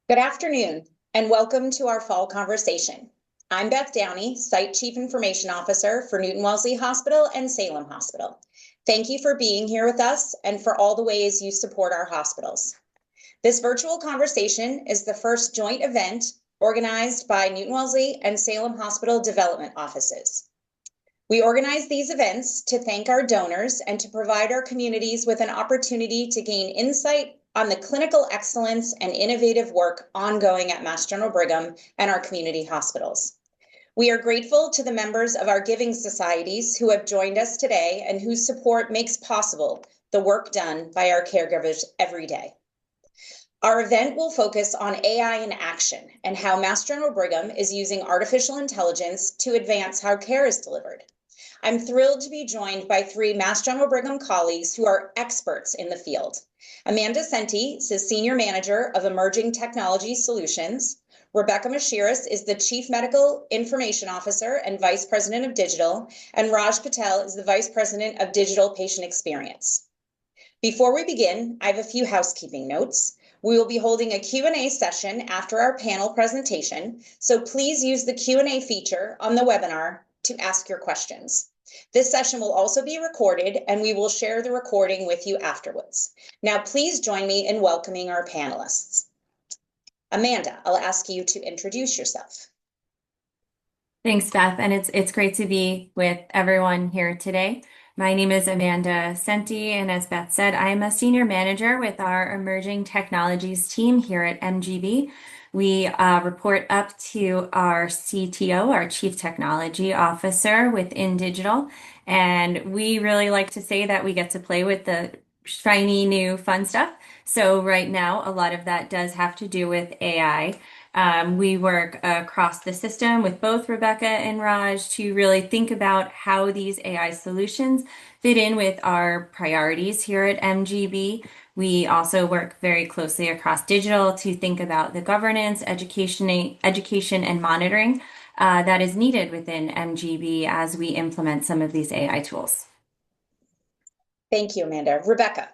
Good afternoon, and welcome to our fall conversation. I'm Beth Downey, Site Chief Information Officer for Newton-Wellesley Hospital and Salem Hospital. Thank you for being here with us and for all the ways you support our hospitals. This virtual conversation is the first joint event organized by Newton-Wellesley and Salem Hospital Development Offices. We organize these events to thank our donors and to provide our communities with an opportunity to gain insight on the clinical excellence and innovative work ongoing at Mass General Brigham and our community hospitals. We are grateful to the members of our giving societies who have joined us today and whose support makes possible the work done by our caregivers every day. Our event will focus on AI in action and how Mass General Brigham is using artificial intelligence to advance how care is delivered. I'm thrilled to be joined by three Mass General Brigham colleagues who are experts in the field. Amanda Senti is the Senior Manager of Emerging Technology Solutions. Rebecca Mashiris is the Chief Medical Information Officer and Vice President of Digital, and Raj Patel is the Vice President of Digital Patient Experience. Before we begin, I have a few housekeeping notes. We will be holding a Q&A session after our panel presentation, so please use the Q&A feature on the webinar to ask your questions. This session will also be recorded, and we will share the recording with you afterwards. Now, please join me in welcoming our panelists. Amanda, I'll ask you to introduce yourself. Thanks, Beth, and it's great to be with everyone here today. My name is Amanda Senti, and as Beth said, I am a Senior Manager with our Emerging Technologies team here at MGB. We report up to our CTO, our Chief Technology Officer within Digital, and we really like to say that we get to play with the shiny new fun stuff. So right now, a lot of that does have to do with AI. We work across the system with both Rebecca and Raj to really think about how these AI solutions fit in with our priorities here at MGB. We also work very closely across digital to think about the governance, education, and monitoring that is needed within MGB as we implement some of these AI tools. Thank you, Amanda. Rebecca.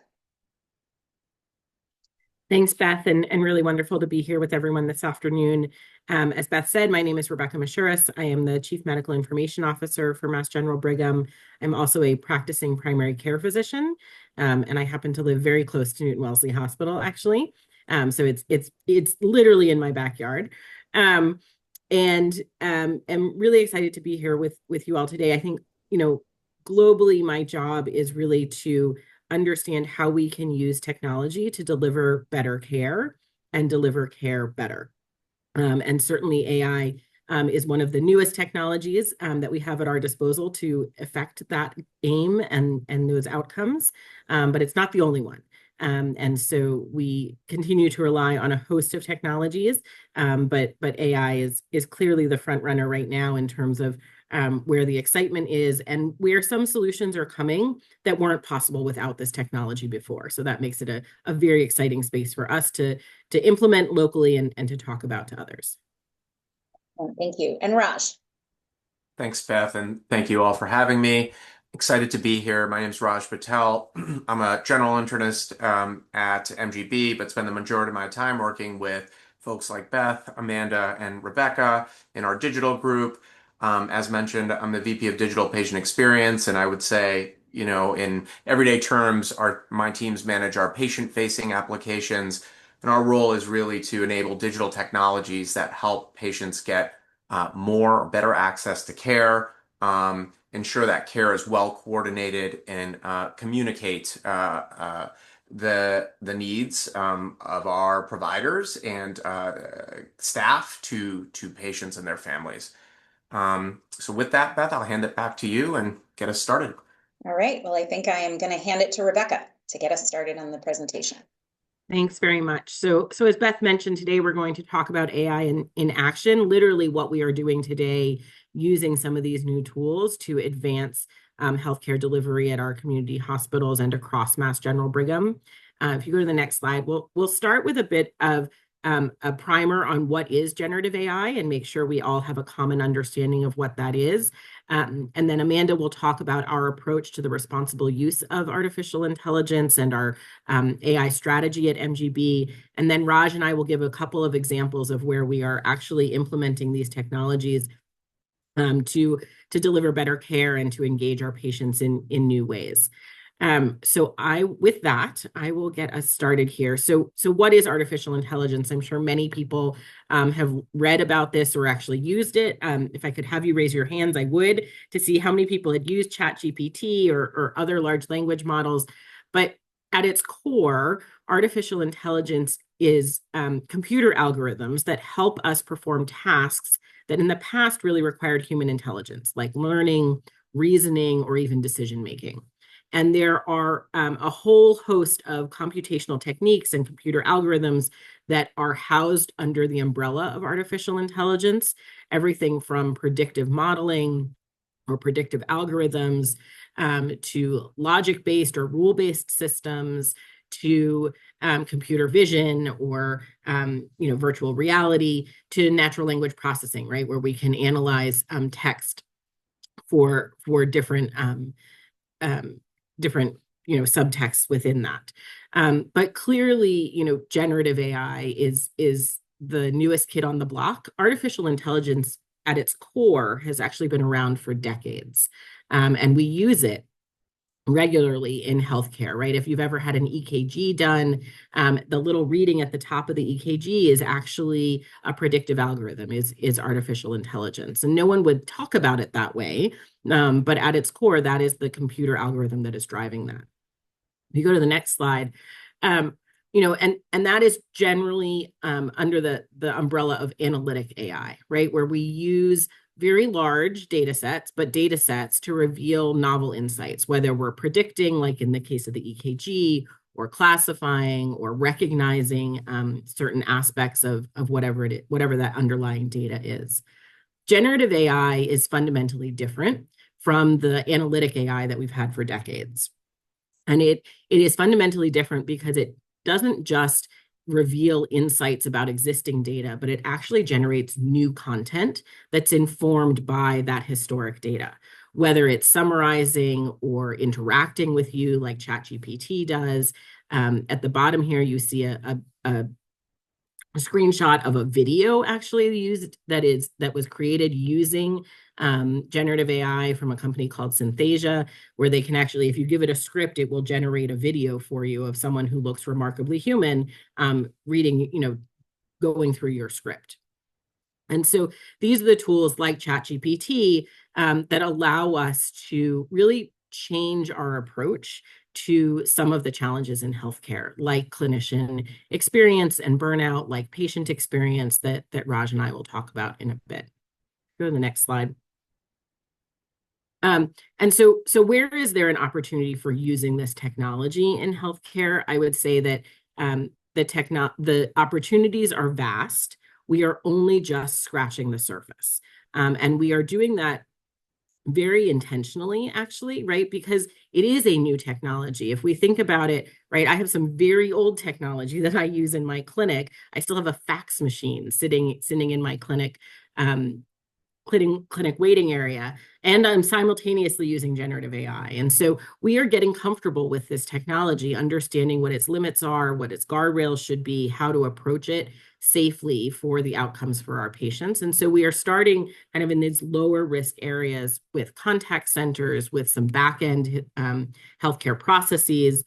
Thanks, Beth, and really wonderful to be here with everyone this afternoon. As Beth said, my name is Rebecca Mashiris. I am the Chief Medical Information Officer for Mass General Brigham. I'm also a practicing primary care physician, and I happen to live very close to Newton-Wellesley Hospital, actually. So it's literally in my backyard. And I'm really excited to be here with you all today. I think, globally, my job is really to understand how we can use technology to deliver better care and deliver care better. And certainly AI is one of the newest technologies that we have at our disposal to affect that aim and those outcomes, but it's not the only one. And so we continue to rely on a host of technologies, but AI is clearly the front runner right now in terms of where the excitement is and where some solutions are coming that weren't possible without this technology before. So that makes it a very exciting space for us to implement locally and to talk about to others. Thank you. And Raj. Thanks, Beth, and thank you all for having me. Excited to be here. My name is Raj Patel. I'm a general internist at MGB, but spend the majority of my time working with folks like Beth, Amanda, and Rebecca in our digital group. As mentioned, I'm the VP of Digital Patient Experience, and I would say, in everyday terms, my teams manage our patient-facing applications, and our role is really to enable digital technologies that help patients get better access to care, ensure that care is well coordinated, and communicate the needs of our providers and staff to patients and their families. So with that, Beth, I'll hand it back to you and get us started. All right. Well, I think I am going to hand it to Rebecca to get us started on the presentation. Thanks very much. So as Beth mentioned, today we're going to talk about AI in action, literally what we are doing today, using some of these new tools to advance healthcare delivery at our community hospitals and across Mass General Brigham. If you go to the next slide, we'll start with a bit of a primer on what is generative AI and make sure we all have a common understanding of what that is. And then Amanda will talk about our approach to the responsible use of artificial intelligence and our AI strategy at MGB. And then Raj and I will give a couple of examples of where we are actually implementing these technologies to deliver better care and to engage our patients in new ways. With that, I will get us started here. So what is artificial intelligence? I'm sure many people have read about this or actually used it. If I could have you raise your hands, I would, to see how many people had used ChatGPT or other large language models. But at its core, artificial intelligence is computer algorithms that help us perform tasks that in the past really required human intelligence, like learning, reasoning, or even decision making. And there are a whole host of computational techniques and computer algorithms that are housed under the umbrella of artificial intelligence, everything from predictive modeling or predictive algorithms to logic-based or rule-based systems to computer vision or virtual reality to natural language processing, right, where we can analyze text for different subtexts within that. But clearly, generative AI is the newest kid on the block. Artificial intelligence at its core has actually been around for decades. And we use it regularly in healthcare, right? If you've ever had an EKG done, the little reading at the top of the EKG is actually a predictive algorithm, is artificial intelligence. And no one would talk about it that way, but at its core, that is the computer algorithm that is driving that. If you go to the next slide, and that is generally under the umbrella of analytic AI, right? Where we use very large data sets, but data sets to reveal novel insights, whether we're predicting, like in the case of the EKG, or classifying or recognizing certain aspects of whatever that underlying data is. Generative AI is fundamentally different from the analytic AI that we've had for decades. And it is fundamentally different because it doesn't just reveal insights about existing data, but it actually generates new content that's informed by that historic data, whether it's summarizing or interacting with you like ChatGPT does. At the bottom here, you see a screenshot of a video actually used that was created using generative AI from a company called Synthesia, where they can actually, if you give it a script, it will generate a video for you of someone who looks remarkably human reading, going through your script. And so these are the tools like ChatGPT that allow us to really change our approach to some of the challenges in healthcare, like clinician experience and burnout, like patient experience that Raj and I will talk about in a bit. Go to the next slide. And so where is there an opportunity for using this technology in healthcare? I would say that the opportunities are vast. We are only just scratching the surface. And we are doing that very intentionally, actually, right? Because it is a new technology. If we think about it, right, I have some very old technology that I use in my clinic. I still have a fax machine sitting in my clinic waiting area, and I'm simultaneously using generative AI. And so we are getting comfortable with this technology, understanding what its limits are, what its guardrails should be, how to approach it safely for the outcomes for our patients. And so we are starting kind of in these lower risk areas with contact centers, with some back-end healthcare processes,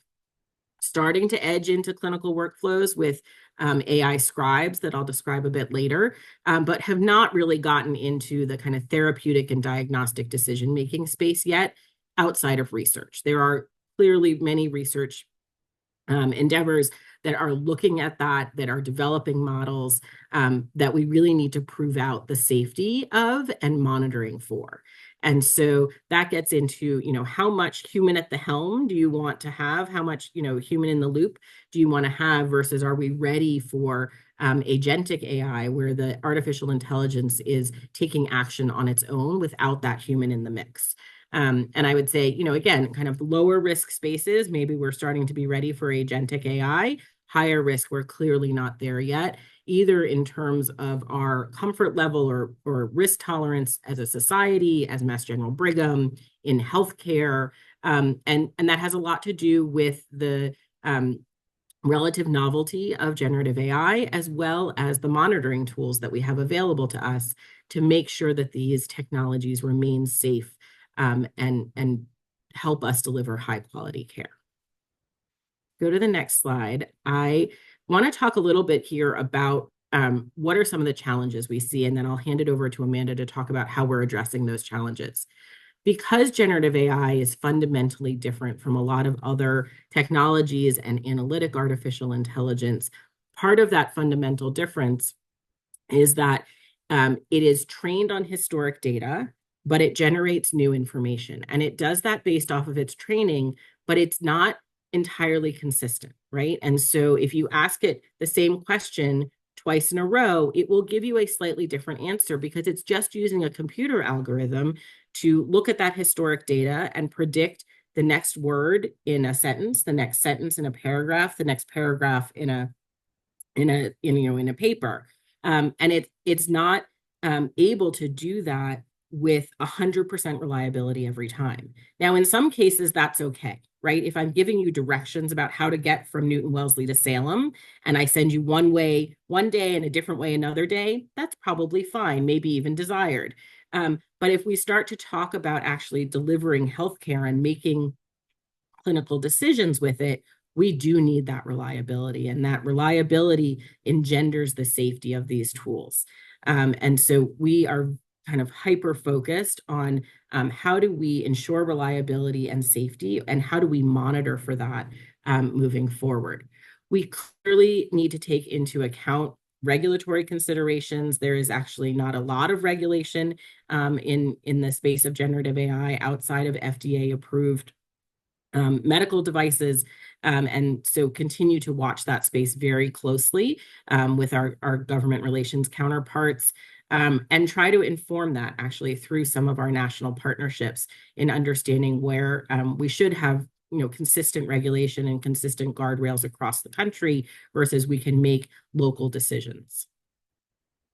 starting to edge into clinical workflows with AI scribes that I'll describe a bit later, but have not really gotten into the kind of therapeutic and diagnostic decision-making space yet outside of research. There are clearly many research endeavors that are looking at that are developing models that we really need to prove out the safety of and monitoring for. And so that gets into, how much human at the helm do you want to have? How much, human in the loop do you want to have versus are we ready for agentic AI where the artificial intelligence is taking action on its own without that human in the mix? And I would say, again, kind of lower risk spaces, maybe we're starting to be ready for agentic AI. higher risk, we're clearly not there yet, either in terms of our comfort level or risk tolerance as a society, as Mass General Brigham, in healthcare. And that has a lot to do with the relative novelty of generative AI, as well as the monitoring tools that we have available to us to make sure that these technologies remain safe and help us deliver high quality care. Go to the next slide. I want to talk a little bit here about what are some of the challenges we see, and then I'll hand it over to Amanda to talk about how we're addressing those challenges. Because generative AI is fundamentally different from a lot of other technologies and analytic artificial intelligence, part of that fundamental difference is that it is trained on historic data, but it generates new information. And it does that based off of its training, but it's not entirely consistent, right? And so if you ask it the same question twice in a row, it will give you a slightly different answer because it's just using a computer algorithm to look at that historic data and predict the next word in a sentence, the next sentence in a paragraph, the next paragraph in a paper. And it's not able to do that with 100% reliability every time. Now, in some cases, that's okay, right? If I'm giving you directions about how to get from Newton-Wellesley to Salem, and I send you one way one day and a different way another day, that's probably fine, maybe even desired. But if we start to talk about actually delivering healthcare and making clinical decisions with it, we do need that reliability, and that reliability engenders the safety of these tools. And so we are kind of hyper-focused on how do we ensure reliability and safety, and how do we monitor for that moving forward. We clearly need to take into account regulatory considerations. There is actually not a lot of regulation in the space of generative AI outside of FDA-approved medical devices. And so continue to watch that space very closely with our government relations counterparts, and try to inform that actually through some of our national partnerships in understanding where we should have consistent regulation and consistent guardrails across the country versus we can make local decisions.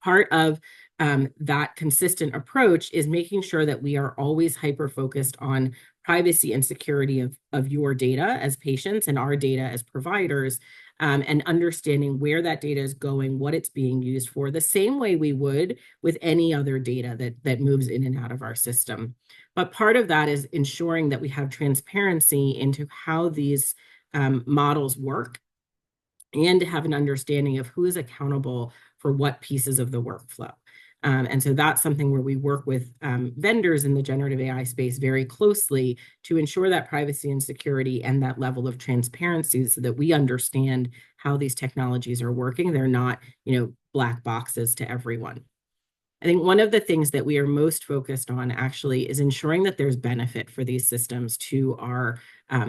Part of that consistent approach is making sure that we are always hyper-focused on privacy and security of your data as patients and our data as providers, and understanding where that data is going, what it's being used for, the same way we would with any other data that moves in and out of our system. But part of that is ensuring that we have transparency into how these models work, and to have an understanding of who is accountable for what pieces of the workflow. And so that's something where we work with vendors in the generative AI space very closely to ensure that privacy and security and that level of transparency so that we understand how these technologies are working. They're not, black boxes to everyone. I think one of the things that we are most focused on actually is ensuring that there's benefit for these systems to our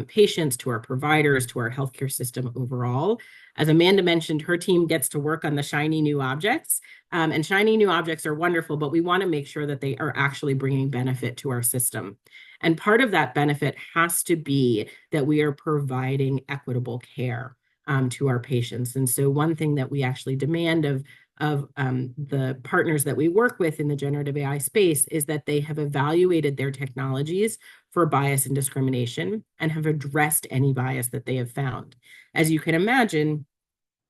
patients, to our providers, to our healthcare system overall. As Amanda mentioned, her team gets to work on the shiny new objects, and shiny new objects are wonderful, but we want to make sure that they are actually bringing benefit to our system. And part of that benefit has to be that we are providing equitable care to our patients. And so one thing that we actually demand of the partners that we work with in the generative AI space is that they have evaluated their technologies for bias and discrimination and have addressed any bias that they have found. As you can imagine,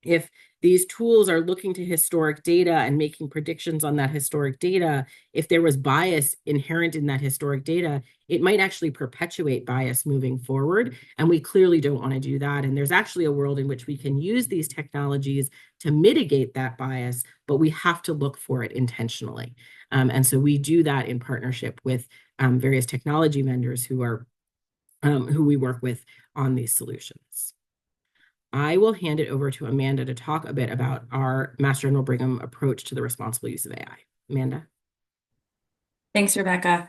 if these tools are looking to historic data and making predictions on that historic data, if there was bias inherent in that historic data, it might actually perpetuate bias moving forward. And we clearly don't want to do that. And there's actually a world in which we can use these technologies to mitigate that bias, but we have to look for it intentionally. And so we do that in partnership with various technology vendors who we work with on these solutions. I will hand it over to Amanda to talk a bit about our Mass General Brigham approach to the responsible use of AI. Amanda. Thanks, Rebecca.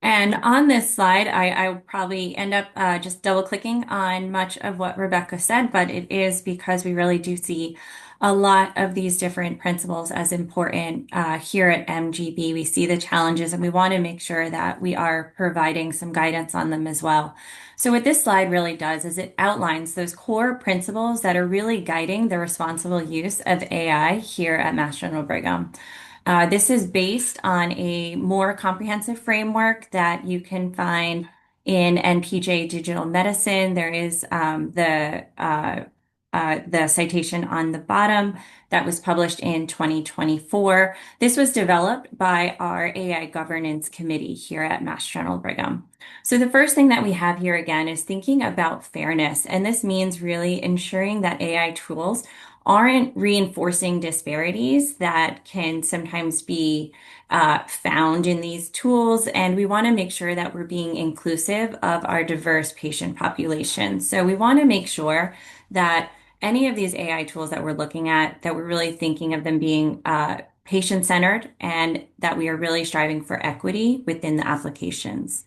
And on this slide, I will probably end up just double clicking on much of what Rebecca said, but it is because we really do see a lot of these different principles as important here at MGB. We see the challenges and we want to make sure that we are providing some guidance on them as well. So what this slide really does is it outlines those core principles that are really guiding the responsible use of AI here at Mass General Brigham. This is based on a more comprehensive framework that you can find in NPJ Digital Medicine. There is the citation on the bottom that was published in 2024. This was developed by our AI Governance Committee here at Mass General Brigham. So the first thing that we have here again is thinking about fairness, and this means really ensuring that AI tools aren't reinforcing disparities that can sometimes be found in these tools. And we want to make sure that we're being inclusive of our diverse patient population. So we want to make sure that any of these AI tools that we're looking at, that we're really thinking of them being patient-centered and that we are really striving for equity within the applications.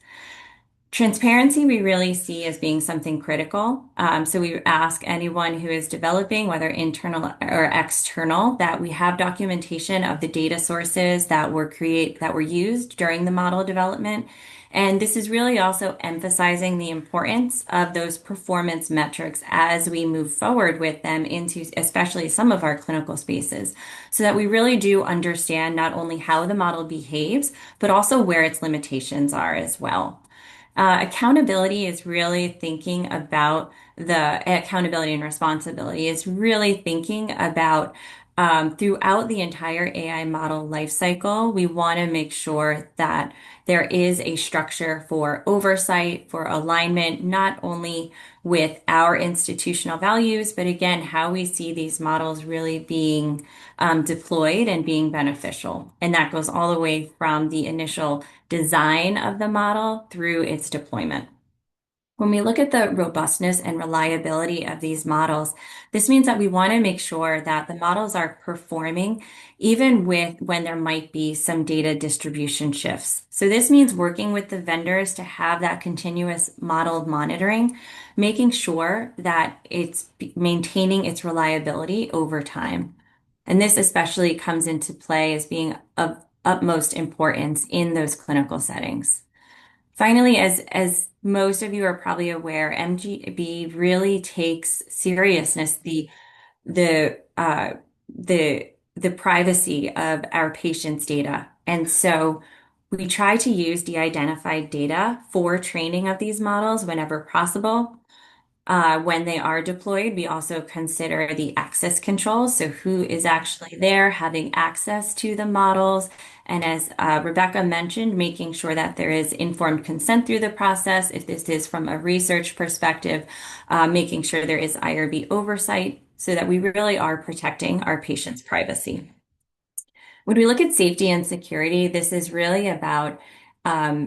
Transparency, we really see as being something critical. So we ask anyone who is developing, whether internal or external, that we have documentation of the data sources that were used during the model development. And this is really also emphasizing the importance of those performance metrics as we move forward with them into especially some of our clinical spaces, so that we really do understand not only how the model behaves, but also where its limitations are as well. Accountability is really thinking about the accountability and responsibility is really thinking about throughout the entire AI model lifecycle. We want to make sure that there is a structure for oversight, for alignment, not only with our institutional values, but again, how we see these models really being deployed and being beneficial. And that goes all the way from the initial design of the model through its deployment. When we look at the robustness and reliability of these models, this means that we want to make sure that the models are performing even when there might be some data distribution shifts. So this means working with the vendors to have that continuous model monitoring, making sure that it's maintaining its reliability over time. And this especially comes into play as being of utmost importance in those clinical settings. Finally, as most of you are probably aware, MGB really takes seriousness the uh, the privacy of our patients' data, and so we try to use de-identified data for training of these models whenever possible. When they are deployed, we also consider the access controls, so who is actually there having access to the models. And as Rebecca mentioned, making sure that there is informed consent through the process. If this is from a research perspective, making sure there is IRB oversight so that we really are protecting our patients' privacy. When we look at safety and security, this is really about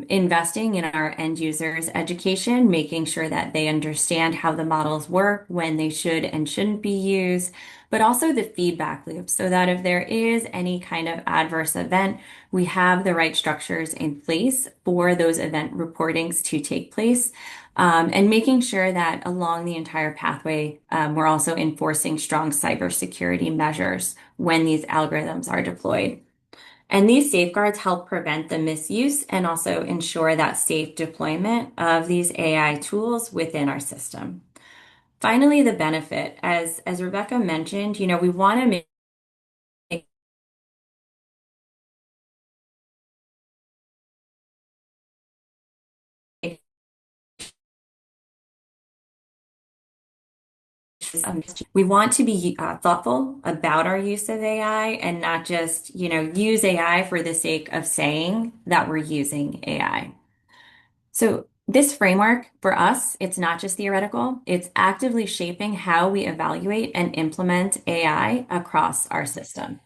investing in our end users' education, making sure that they understand how the models work, when they should and shouldn't be used, but also the feedback loop so that if there is any kind of adverse event, we have the right structures in place for those event reportings to take place. And making sure that along the entire pathway, we're also enforcing strong cybersecurity measures when these algorithms are deployed. And these safeguards help prevent the misuse and also ensure that safe deployment of these AI tools within our system. Finally, the benefit, as Rebecca mentioned, we want to make we want to be thoughtful about our use of AI and not just, use AI for the sake of saying that we're using AI. So this framework for us, it's not just theoretical, it's actively shaping how we evaluate and implement AI across our system.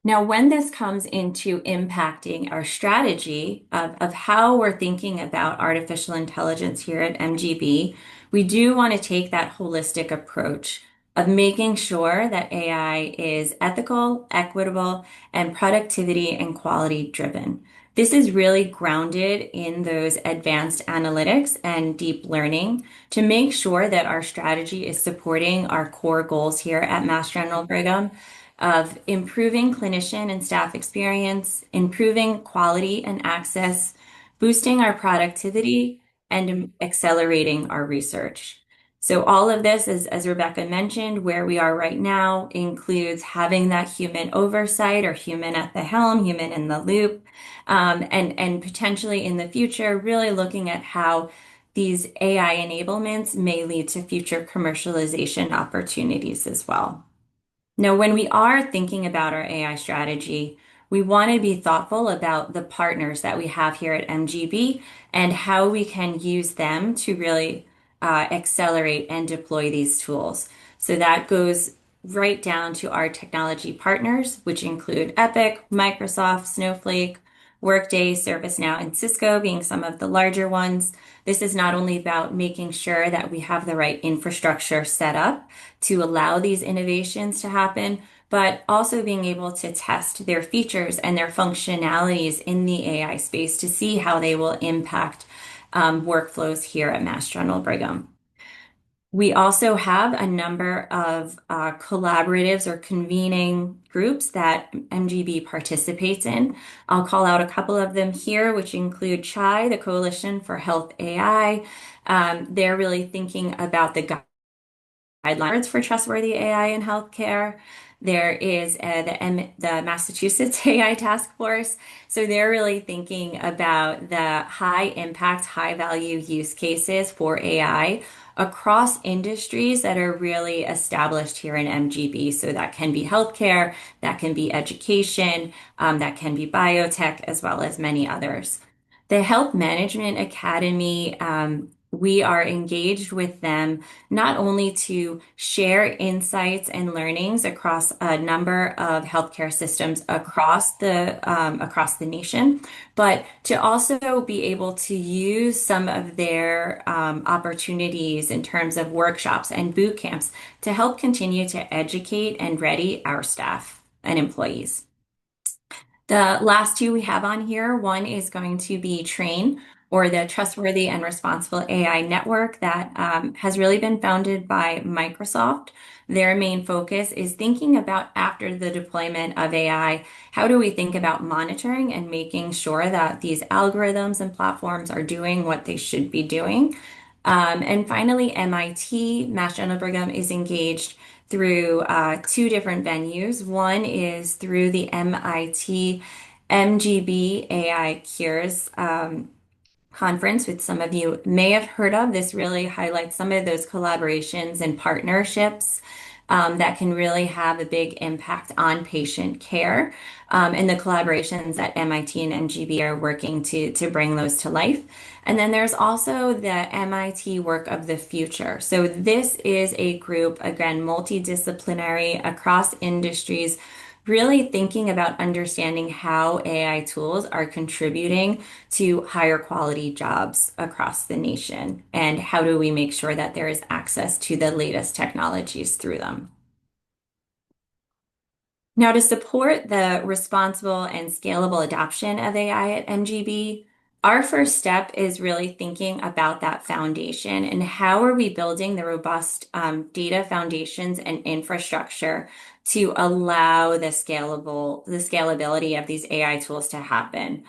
Now, when this comes into impacting our strategy of how we're thinking about artificial intelligence here at MGB, we do want to take that holistic approach of making sure that AI is ethical, equitable, and productivity and quality driven. This is really grounded in those advanced analytics and deep learning to make sure that our strategy is supporting our core goals here at Mass General Brigham of improving clinician and staff experience, improving quality and access, boosting our productivity, and accelerating our research. So all of this, as Rebecca mentioned, where we are right now includes having that human oversight or human at the helm, human in the loop, and potentially in the future, really looking at how these AI enablements may lead to future commercialization opportunities as well. Now, when we are thinking about our AI strategy, we want to be thoughtful about the partners that we have here at MGB and how we can use them to really accelerate and deploy these tools. So that goes right down to our technology partners, which include Epic, Microsoft, Snowflake, Workday, ServiceNow, and Cisco being some of the larger ones. This is not only about making sure that we have the right infrastructure set up to allow these innovations to happen, but also being able to test their features and their functionalities in the AI space to see how they will impact workflows here at Mass General Brigham. We also have a number of collaboratives or convening groups that MGB participates in. I'll call out a couple of them here, which include CHAI, the Coalition for Health AI. They're really thinking about the guidelines for trustworthy AI in healthcare. There is the Massachusetts AI Task Force. So they're really thinking about the high impact, high value use cases for AI across industries that are really established here in MGB. So that can be healthcare, that can be education, that can be biotech, as well as many others. The Health Management Academy, we are engaged with them not only to share insights and learnings across a number of healthcare systems across the nation, but to also be able to use some of their opportunities in terms of workshops and boot camps to help continue to educate and ready our staff and employees. The last two we have on here, one is going to be TRAIN, or the Trustworthy and Responsible AI Network that has really been founded by Microsoft. Their main focus is thinking about after the deployment of AI, how do we think about monitoring and making sure that these algorithms and platforms are doing what they should be doing. And finally, MIT, Mass General Brigham, is engaged through two different venues. One is through the MIT MGB AI Cures conference, which some of you may have heard of. This really highlights some of those collaborations and partnerships that can really have a big impact on patient care, and the collaborations that MIT and MGB are working to bring those to life. And then there's also the MIT Work of the Future. So this is a group, again, multidisciplinary across industries, really thinking about understanding how AI tools are contributing to higher quality jobs across the nation, and how do we make sure that there is access to the latest technologies through them. Now, to support the responsible and scalable adoption of AI at MGB, our first step is really thinking about that foundation and how are we building the robust data foundations and infrastructure to allow the scalability of these AI tools to happen.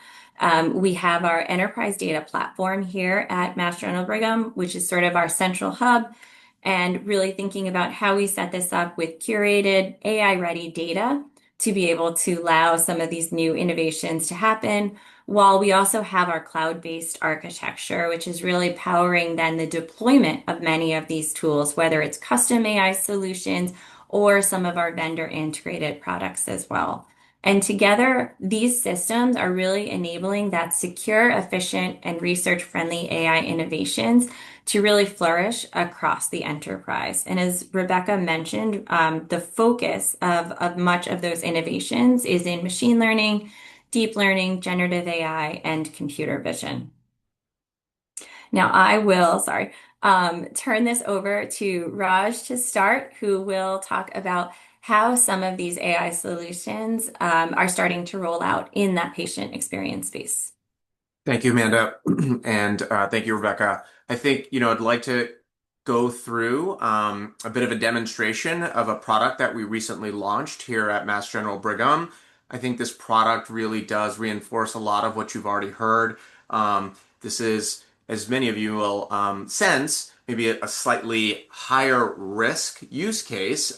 We have our enterprise data platform here at Mass General Brigham, which is sort of our central hub, and really thinking about how we set this up with curated AI-ready data to be able to allow some of these new innovations to happen, while we also have our cloud-based architecture, which is really powering then the deployment of many of these tools, whether it's custom AI solutions or some of our vendor integrated products as well. And together, these systems are really enabling that secure, efficient, and research-friendly AI innovations to really flourish across the enterprise. And as Rebecca mentioned, the focus of much of those innovations is in machine learning, deep learning, generative AI, and computer vision. Now I will, turn this over to Raj to start, who will talk about how some of these AI solutions are starting to roll out in that patient experience space. Thank you, Amanda. And thank you, Rebecca. I think, I'd like to go through a bit of a demonstration of a product that we recently launched here at Mass General Brigham. I think this product really does reinforce a lot of what you've already heard. This is, as many of you will sense, maybe a slightly higher risk use case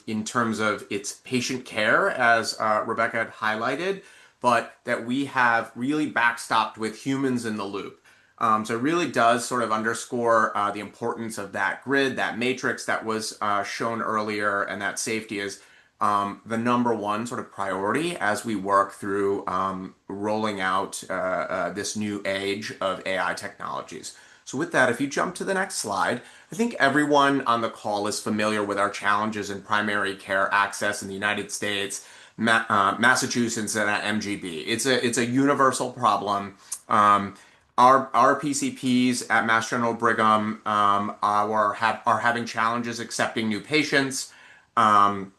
in terms of its patient care, as Rebecca had highlighted, but that we have really backstopped with humans in the loop. So it really does sort of underscore the importance of that grid, that matrix that was shown earlier, and that safety is the number one sort of priority as we work through rolling out this new age of AI technologies. So with that, if you jump to the next slide, I think everyone on the call is familiar with our challenges in primary care access in the United States, Massachusetts, and at MGB. It's a universal problem. Our PCPs at Mass General Brigham are having challenges accepting new patients. Our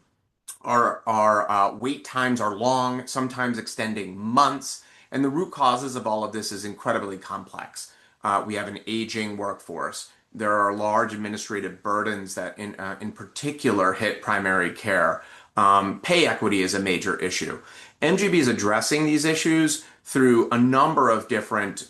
wait times are long, sometimes extending months, and the root causes of all of this is incredibly complex. We have an aging workforce. There are large administrative burdens that in particular hit primary care. Pay equity is a major issue. MGB is addressing these issues through a number of different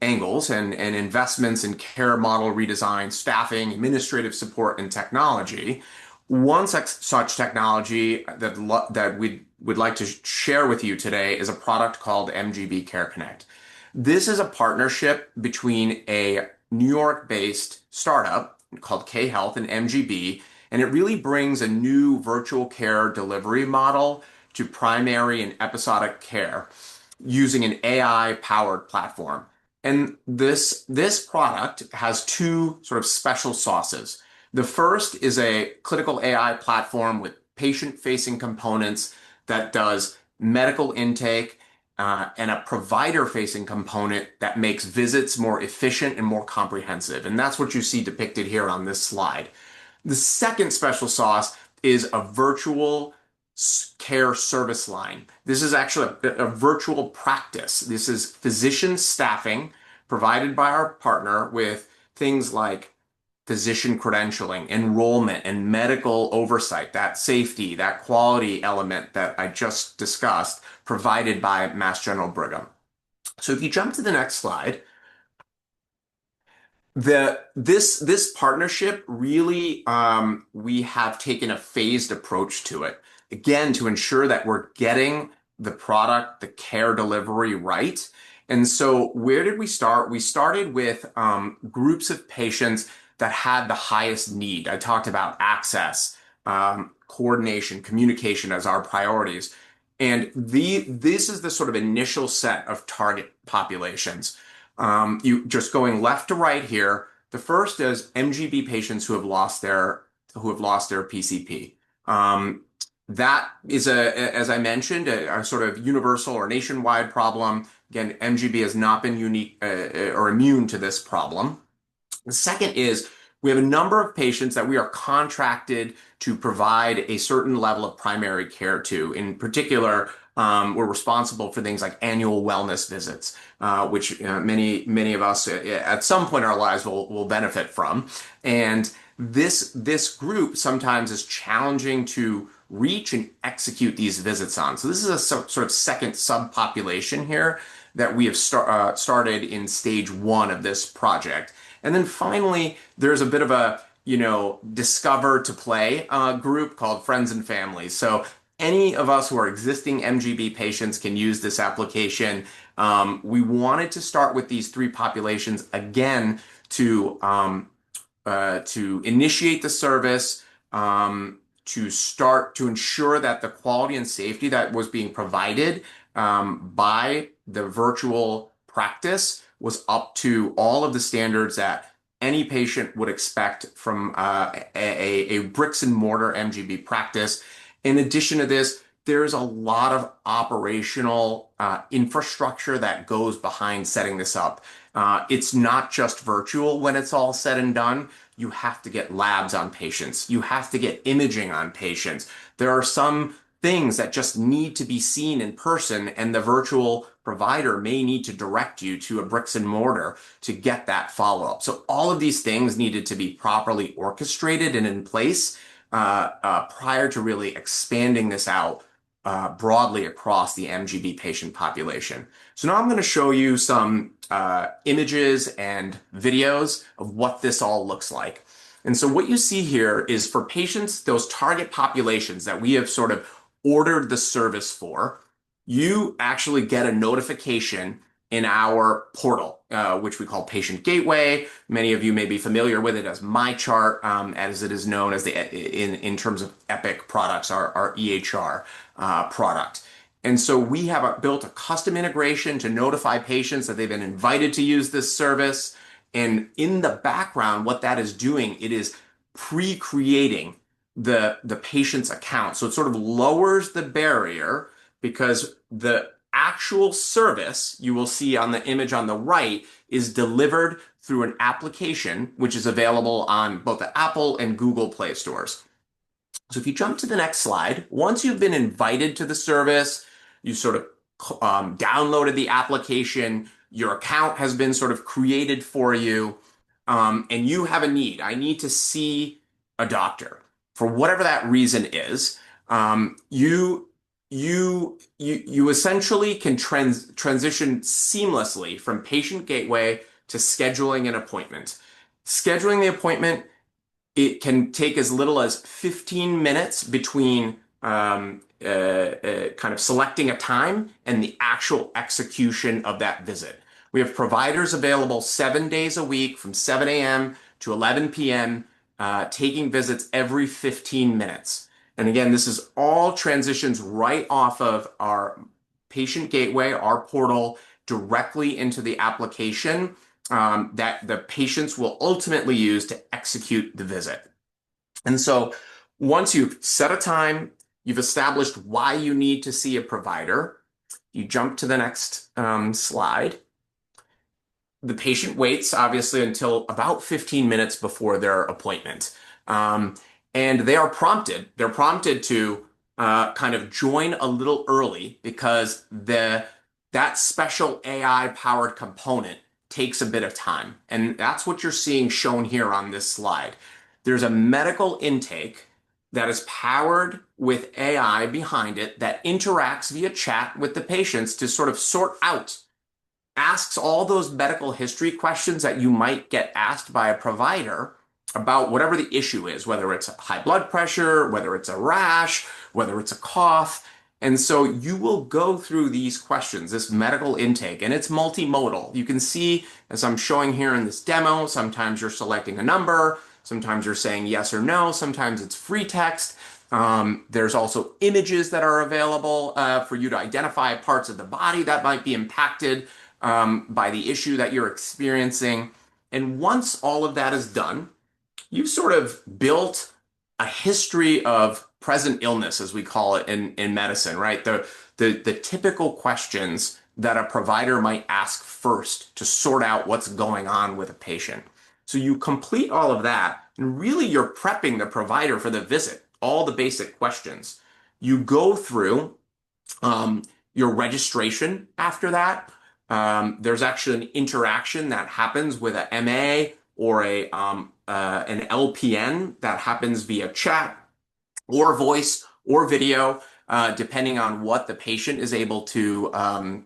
angles and investments in care model redesign, staffing, administrative support, and technology. One such technology that we would like to share with you today is a product called MGB Care Connect. This is a partnership between a New York-based startup called K Health and MGB, and it really brings a new virtual care delivery model to primary and episodic care using an AI-powered platform. And this product has two sort of special sauces. The first is a clinical AI platform with patient-facing components that does medical intake and a provider-facing component that makes visits more efficient and more comprehensive. And that's what you see depicted here on this slide. The second special sauce is a virtual care service line. This is actually a virtual practice. This is physician staffing provided by our partner with things like physician credentialing, enrollment, and medical oversight, that safety, that quality element that I just discussed, provided by Mass General Brigham. So if you jump to the next slide, this partnership really, we have taken a phased approach to it. Again, to ensure that we're getting the product, the care delivery right. And so where did we start? We started with groups of patients that had the highest need. I talked about access, coordination, communication as our priorities. And this is the sort of initial set of target populations. You just going left to right here. The first is MGB patients who have lost their PCP. That is as I mentioned, a sort of universal or nationwide problem. Again, MGB has not been unique or immune to this problem. The second is we have a number of patients that we are contracted to provide a certain level of primary care to. In particular, we're responsible for things like annual wellness visits, which many of us at some point in our lives will benefit from. And this group sometimes is challenging to reach and execute these visits on. So this is a sort of second subpopulation here that we have started in stage one of this project. And then finally, there's a bit of a, discover to play group called Friends and Family. So any of us who are existing MGB patients can use this application. We wanted to start with these three populations again to initiate the service, to ensure that the quality and safety that was being provided by the virtual practice was up to all of the standards that any patient would expect from a bricks and mortar MGB practice. In addition to this, there's a lot of operational infrastructure that goes behind setting this up. It's not just virtual when it's all said and done. You have to get labs on patients. You have to get imaging on patients. There are some things that just need to be seen in person, and the virtual provider may need to direct you to a bricks and mortar to get that follow-up. So all of these things needed to be properly orchestrated and in place prior to really expanding this out broadly across the MGB patient population. So now I'm going to show you some images and videos of what this all looks like. And so what you see here is for patients, those target populations that we have sort of ordered the service for, you actually get a notification in our portal, which we call Patient Gateway. Many of you may be familiar with it as MyChart, as it is known as in terms of Epic products, our EHR product. And so we have built a custom integration to notify patients that they've been invited to use this service. And in the background, what that is doing, it is pre-creating the patient's account. So it sort of lowers the barrier because the actual service you will see on the image on the right is delivered through an application, which is available on both the Apple and Google Play stores. So if you jump to the next slide, once you've been invited to the service, you sort of downloaded the application, your account has been sort of created for you, and you have a need. I need to see a doctor for whatever that reason is. You essentially can transition seamlessly from Patient Gateway to scheduling an appointment. Scheduling the appointment, it can take as little as 15 minutes between kind of selecting a time and the actual execution of that visit. We have providers available 7 days a week from 7 a.m. to 11 p.m., taking visits every 15 minutes. And again, this is all transitions right off of our Patient Gateway, our portal, directly into the application that the patients will ultimately use to execute the visit. And so once you've set a time, you've established why you need to see a provider, you jump to the next slide. The patient waits, obviously, until about 15 minutes before their appointment. And they are prompted. They're prompted to kind of join a little early because that special AI-powered component takes a bit of time. And that's what you're seeing shown here on this slide. There's a medical intake that is powered with AI behind it that interacts via chat with the patients to sort of sort out, asks all those medical history questions that you might get asked by a provider about whatever the issue is, whether it's high blood pressure, whether it's a rash, whether it's a cough. And so you will go through these questions, this medical intake, and it's multimodal. You can see, as I'm showing here in this demo, sometimes you're selecting a number, sometimes you're saying yes or no, sometimes it's free text. There's also images that are available for you to identify parts of the body that might be impacted by the issue that you're experiencing. And once all of that is done, you've sort of built a history of present illness, as we call it in medicine, right? The typical questions that a provider might ask first to sort out what's going on with a patient. So you complete all of that, and really you're prepping the provider for the visit, all the basic questions. You go through your registration after that. There's actually an interaction that happens with a MA or an LPN that happens via chat or voice or video, depending on what the patient is able to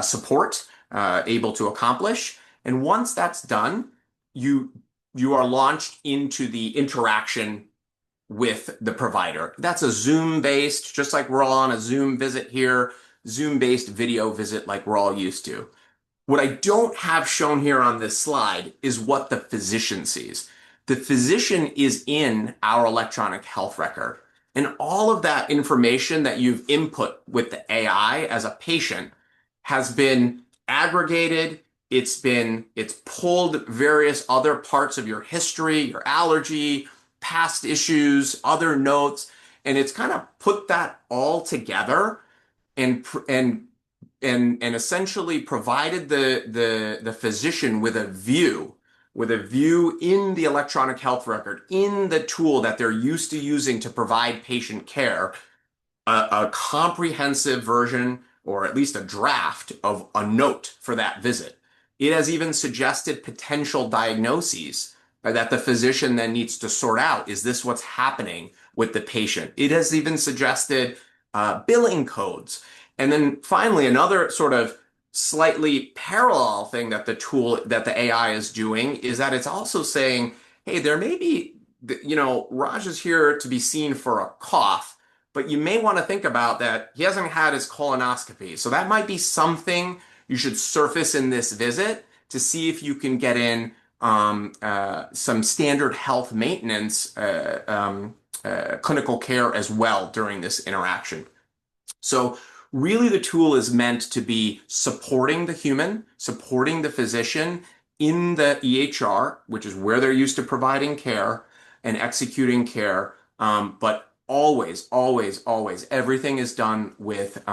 support, able to accomplish. And once that's done, you are launched into the interaction with the provider. That's a Zoom-based, just like we're all on a Zoom visit here, Zoom-based video visit like we're all used to. What I don't have shown here on this slide is what the physician sees. The physician is in our electronic health record. And all of that information that you've input with the AI as a patient has been aggregated. It's pulled various other parts of your history, your allergy, past issues, other notes, and it's kind of put that all together and and essentially provided the physician with a view in the electronic health record, in the tool that they're used to using to provide patient care, a comprehensive version, or at least a draft of a note for that visit. It has even suggested potential diagnoses that the physician then needs to sort out. Is this what's happening with the patient? It has even suggested billing codes. And then finally, another sort of slightly parallel thing that the AI is doing is that it's also saying, hey, there may be, Raj is here to be seen for a cough, but you may want to think about that he hasn't had his colonoscopy. So that might be something you should surface in this visit to see if you can get in some standard health maintenance clinical care as well during this interaction. So really the tool is meant to be supporting the human, supporting the physician in the EHR, which is where they're used to providing care and executing care. But always, always, always, everything is done with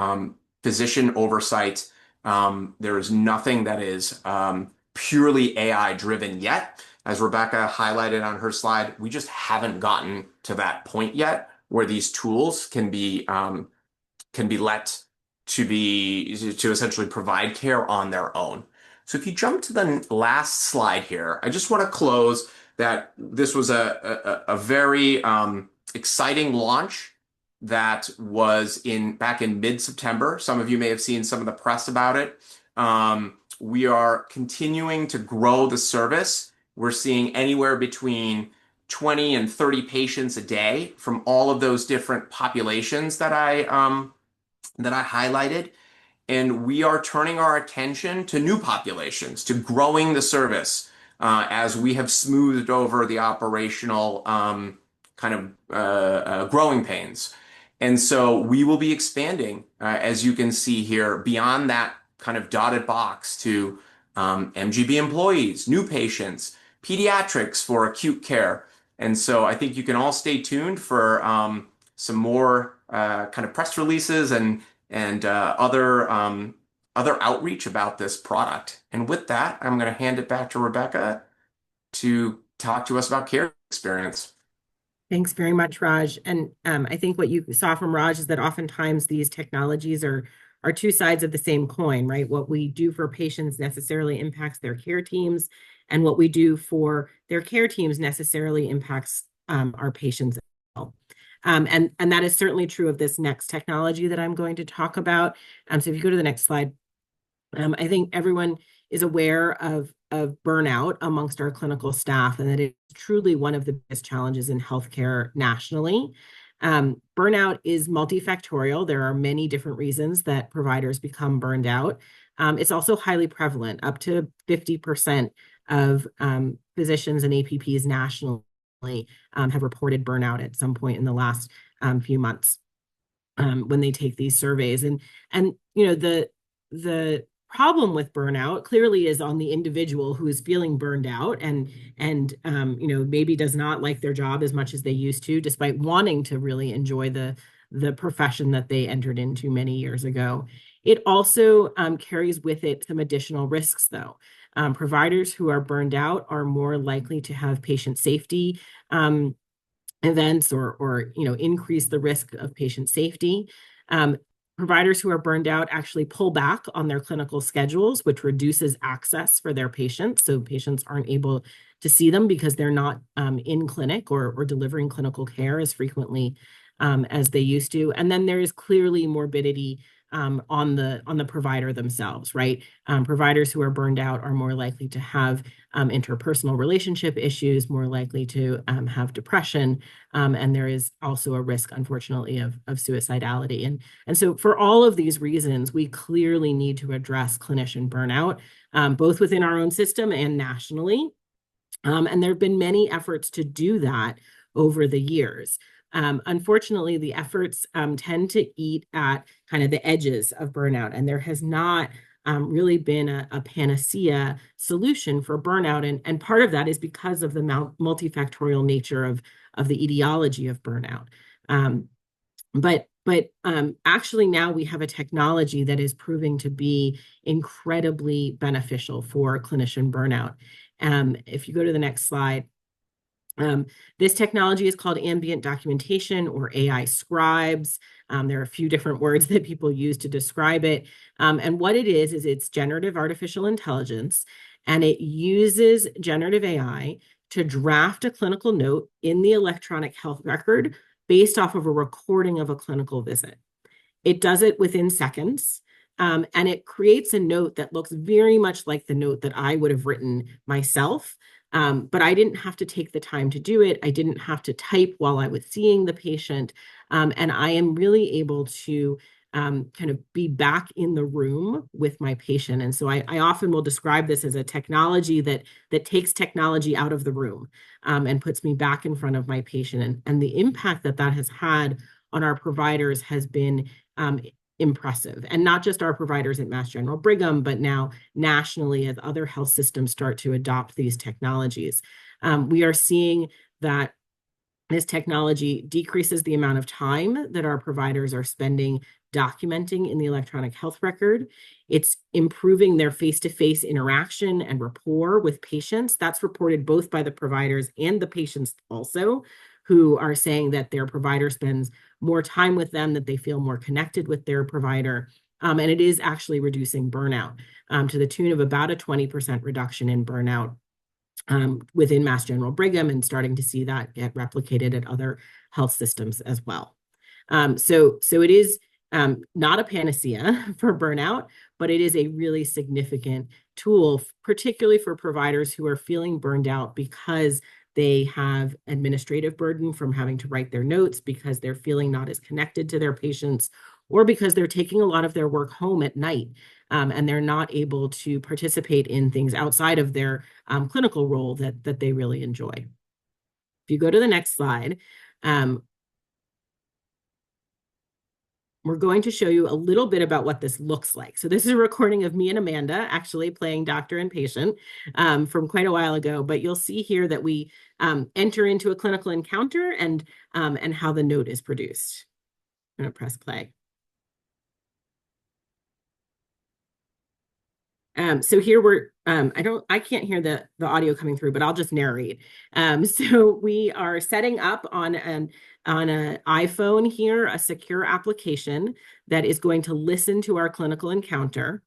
physician oversight. There is nothing that is purely AI driven yet. As Rebecca highlighted on her slide, we just haven't gotten to that point yet where these tools can be let to essentially provide care on their own. So if you jump to the last slide here, I just want to close that this was a very exciting launch that was back in mid-September. Some of you may have seen some of the press about it. We are continuing to grow the service. We're seeing anywhere between 20 and 30 patients a day from all of those different populations that I highlighted. And we are turning our attention to new populations, to growing the service as we have smoothed over the operational growing pains. And so we will be expanding, as you can see here, beyond that kind of dotted box to MGB employees, new patients, pediatrics for acute care. And so I think you can all stay tuned for some more kind of press releases and other outreach about this product. And with that, I'm going to hand it back to Rebecca to talk to us about care experience. Thanks very much, Raj. And I think what you saw from Raj is that oftentimes these technologies are two sides of the same coin, right? What we do for patients necessarily impacts their care teams, and what we do for their care teams necessarily impacts our patients as well. And that is certainly true of this next technology that I'm going to talk about. So if you go to the next slide, I think everyone is aware of burnout amongst our clinical staff, and that it's truly one of the biggest challenges in healthcare nationally. Burnout is multifactorial. There are many different reasons that providers become burned out. It's also highly prevalent. Up to 50% of physicians and APPs nationally have reported burnout at some point in the last few months when they take these surveys. And the problem with burnout clearly is on the individual who is feeling burned out and maybe does not like their job as much as they used to, despite wanting to really enjoy the profession that they entered into many years ago. It also carries with it some additional risks, though. Providers who are burned out are more likely to have patient safety events or increase the risk of patient safety. Providers who are burned out actually pull back on their clinical schedules, which reduces access for their patients. So patients aren't able to see them because they're not in clinic or delivering clinical care as frequently as they used to. And then there is clearly morbidity on the provider themselves, right? Providers who are burned out are more likely to have interpersonal relationship issues, more likely to have depression, and there is also a risk, unfortunately, of suicidality. And so for all of these reasons, we clearly need to address clinician burnout, both within our own system and nationally. And there have been many efforts to do that over the years. Unfortunately, the efforts tend to eat at kind of the edges of burnout, and there has not really been a panacea solution for burnout. And part of that is because of the multifactorial nature of the etiology of burnout. But But actually now we have a technology that is proving to be incredibly beneficial for clinician burnout. If you go to the next slide, this technology is called ambient documentation, or AI scribes. There are a few different words that people use to describe it. And what it is it's generative artificial intelligence, and it uses generative AI to draft a clinical note in the electronic health record based off of a recording of a clinical visit. It does it within seconds. And it creates a note that looks very much like the note that I would have written myself. But I didn't have to take the time to do it. I didn't have to type while I was seeing the patient. And I am really able to kind of be back in the room with my patient. And so I often will describe this as a technology that takes technology out of the room and puts me back in front of my patient. And the impact that has had on our providers has been impressive. And not just our providers at Mass General Brigham, but now nationally as other health systems start to adopt these technologies. We are seeing that this technology decreases the amount of time that our providers are spending documenting in the electronic health record. It's improving their face-to-face interaction and rapport with patients. That's reported both by the providers and the patients also, who are saying that their provider spends more time with them, that they feel more connected with their provider. And it is actually reducing burnout to the tune of about a 20% reduction in burnout within Mass General Brigham, and starting to see that get replicated at other health systems as well. So it is not a panacea for burnout, but it is a really significant tool, particularly for providers who are feeling burned out because they have administrative burden from having to write their notes, because they're feeling not as connected to their patients, or because they're taking a lot of their work home at night and they're not able to participate in things outside of their clinical role that they really enjoy. If you go to the next slide, we're going to show you a little bit about what this looks like. So this is a recording of me and Amanda actually playing doctor and patient from quite a while ago, but you'll see here that we enter into a clinical encounter and how the note is produced. I'm going to press play. So here I can't hear the audio coming through, but I'll just narrate. So we are setting up on an iPhone here, a secure application that is going to listen to our clinical encounter.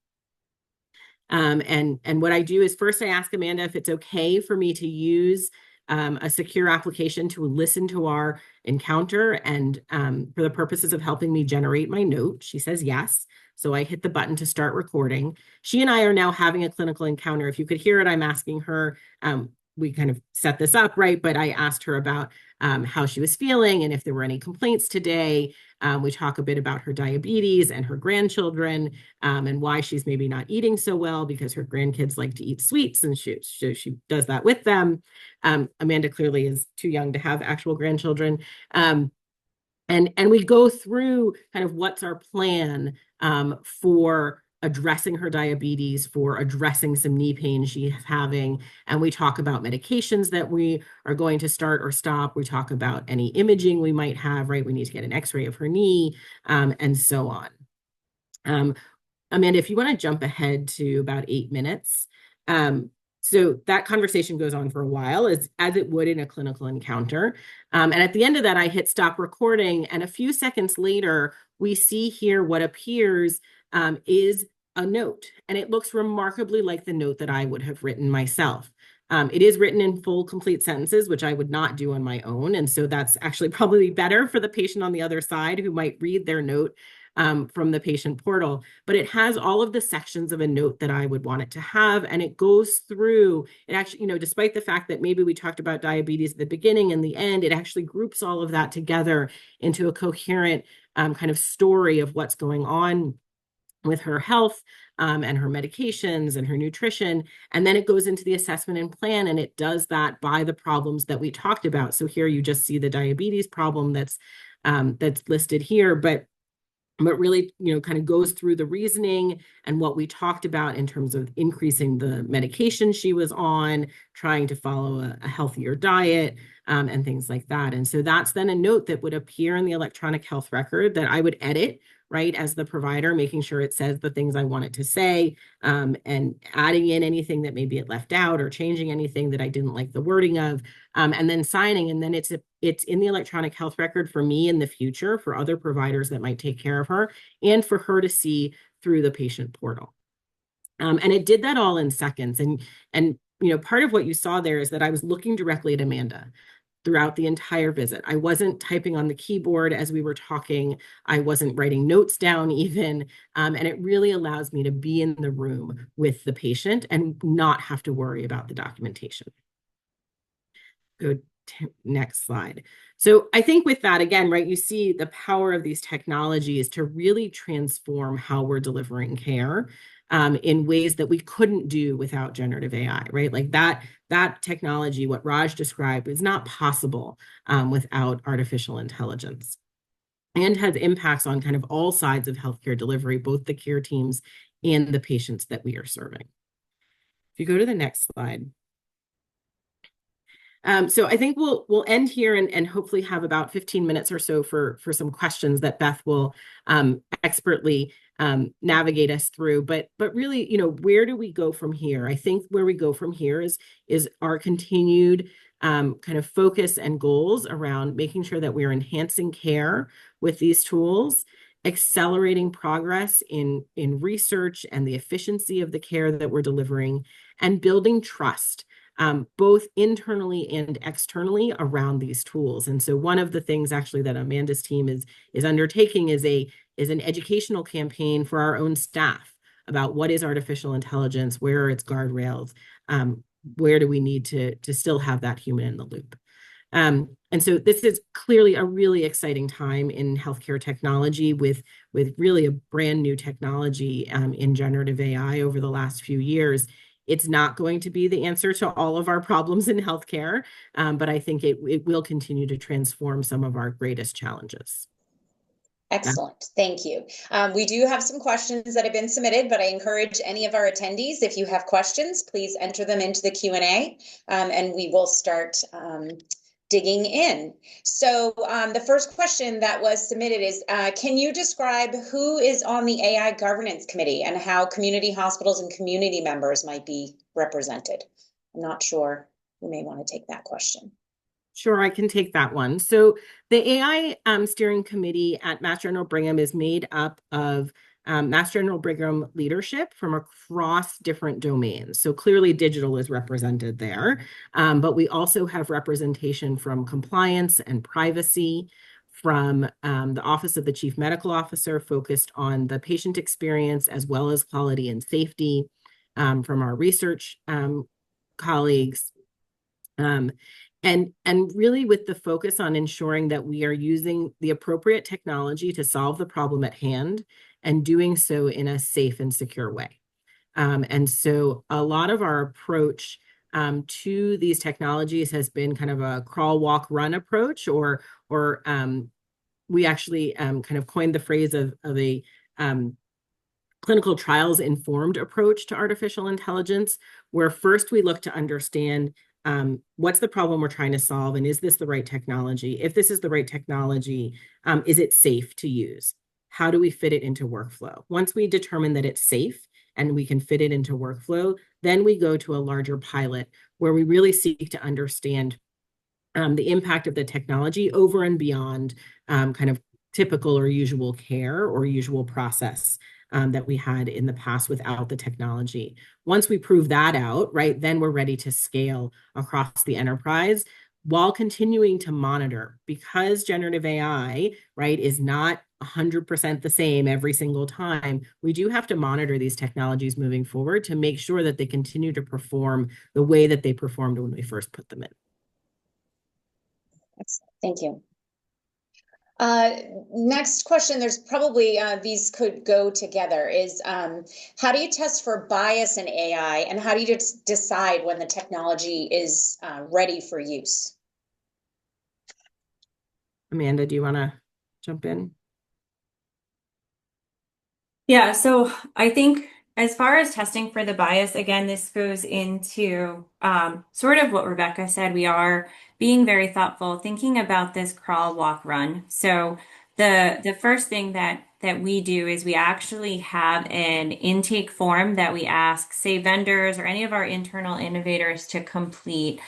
And what I do is first I ask Amanda if it's okay for me to use a secure application to listen to our encounter and for the purposes of helping me generate my note. She says yes. So I hit the button to start recording. She and I are now having a clinical encounter. If you could hear it, I'm asking her, we kind of set this up, right? But I asked her about how she was feeling and if there were any complaints today. We talk a bit about her diabetes and her grandchildren and why she's maybe not eating so well because her grandkids like to eat sweets and she does that with them. Amanda clearly is too young to have actual grandchildren. And we go through kind of what's our plan for addressing her diabetes, for addressing some knee pain she's having. And we talk about medications that we are going to start or stop. We talk about any imaging we might have, right? We need to get an x-ray of her knee and so on. Amanda, if you want to jump ahead to about 8 minutes. So that conversation goes on for a while, as it would in a clinical encounter. And at the end of that, I hit stop recording. And a few seconds later, we see here what appears is a note. And it looks remarkably like the note that I would have written myself. It is written in full, complete sentences, which I would not do on my own. And so that's actually probably better for the patient on the other side who might read their note from the patient portal, but it has all of the sections of a note that I would want it to have. And it goes through, it actually, despite the fact that maybe we talked about diabetes at the beginning and the end, it actually groups all of that together into a coherent kind of story of what's going on with her health and her medications and her nutrition. And then it goes into the assessment and plan, and it does that by the problems that we talked about. So here you just see the diabetes problem that's listed here, but but really, kind of goes through the reasoning and what we talked about in terms of increasing the medication she was on, trying to follow a healthier diet, and things like that. And so that's then a note that would appear in the electronic health record that I would edit, right, as the provider, making sure it says the things I want it to say, and adding in anything that maybe it left out or changing anything that I didn't like the wording of, and then signing. And then it's in the electronic health record for me in the future, for other providers that might take care of her, and for her to see through the patient portal. And it did that all in seconds. And part of what you saw there is that I was looking directly at Amanda throughout the entire visit. I wasn't typing on the keyboard as we were talking. I wasn't writing notes down even. And it really allows me to be in the room with the patient and not have to worry about the documentation. Go to next slide. So I think with that, again, right, you see the power of these technologies to really transform how we're delivering care, in ways that we couldn't do without generative AI, right? Like that technology, what Raj described, is not possible without artificial intelligence, and has impacts on kind of all sides of healthcare delivery, both the care teams and the patients that we are serving. If you go to the next slide. So I think we'll end here and hopefully have about 15 minutes or so for some questions that Beth will expertly navigate us through. But really, where do we go from here? I think where we go from here is our continued kind of focus and goals around making sure that we're enhancing care with these tools, accelerating progress in research and the efficiency of the care that we're delivering, and building trust, both internally and externally around these tools. And so one of the things actually that Amanda's team is undertaking is an educational campaign for our own staff about what is artificial intelligence, where are its guardrails, where do we need to still have that human in the loop. And so this is clearly a really exciting time in healthcare technology with really a brand new technology in generative AI over the last few years. It's not going to be the answer to all of our problems in healthcare, but I think it will continue to transform some of our greatest challenges. Excellent. Thank you. We do have some questions that have been submitted, but I encourage any of our attendees, if you have questions, please enter them into the Q&A, and we will start digging in. So the first question that was submitted is, can you describe who is on the AI governance committee and how community hospitals and community members might be represented? I'm not sure who may want to take that question. Sure, I can take that one. So the AI steering committee at Mass General Brigham is made up of Mass General Brigham leadership from across different domains. So clearly digital is represented there, but we also have representation from compliance and privacy, from the Office of the Chief Medical Officer focused on the patient experience as well as quality and safety, from our research colleagues, and really with the focus on ensuring that we are using the appropriate technology to solve the problem at hand and doing so in a safe and secure way. And so a lot of our approach to these technologies has been kind of a crawl, walk, run approach, or we actually kind of coined the phrase of a clinical trials informed approach to artificial intelligence, where first we look to understand what's the problem we're trying to solve, and is this the right technology? If this is the right technology, is it safe to use? How do we fit it into workflow? Once we determine that it's safe and we can fit it into workflow, then we go to a larger pilot where we really seek to understand the impact of the technology over and beyond kind of typical or usual care or usual process that we had in the past without the technology. Once we prove that out, right, then we're ready to scale across the enterprise while continuing to monitor, because generative AI, right, is not 100% the same every single time. We do have to monitor these technologies moving forward to make sure that they continue to perform the way that they performed when we first put them in. Excellent. Thank you. Next question, there's probably, these could go together, is how do you test for bias in AI, and how do you decide when the technology is ready for use? Amanda, do you want to jump in? Yeah, so I think as far as testing for the bias, again, this goes into sort of what Rebecca said. We are being very thoughtful, thinking about this crawl, walk, run. So the first thing that we do is we actually have an intake form that we ask, say, vendors or any of our internal innovators to complete.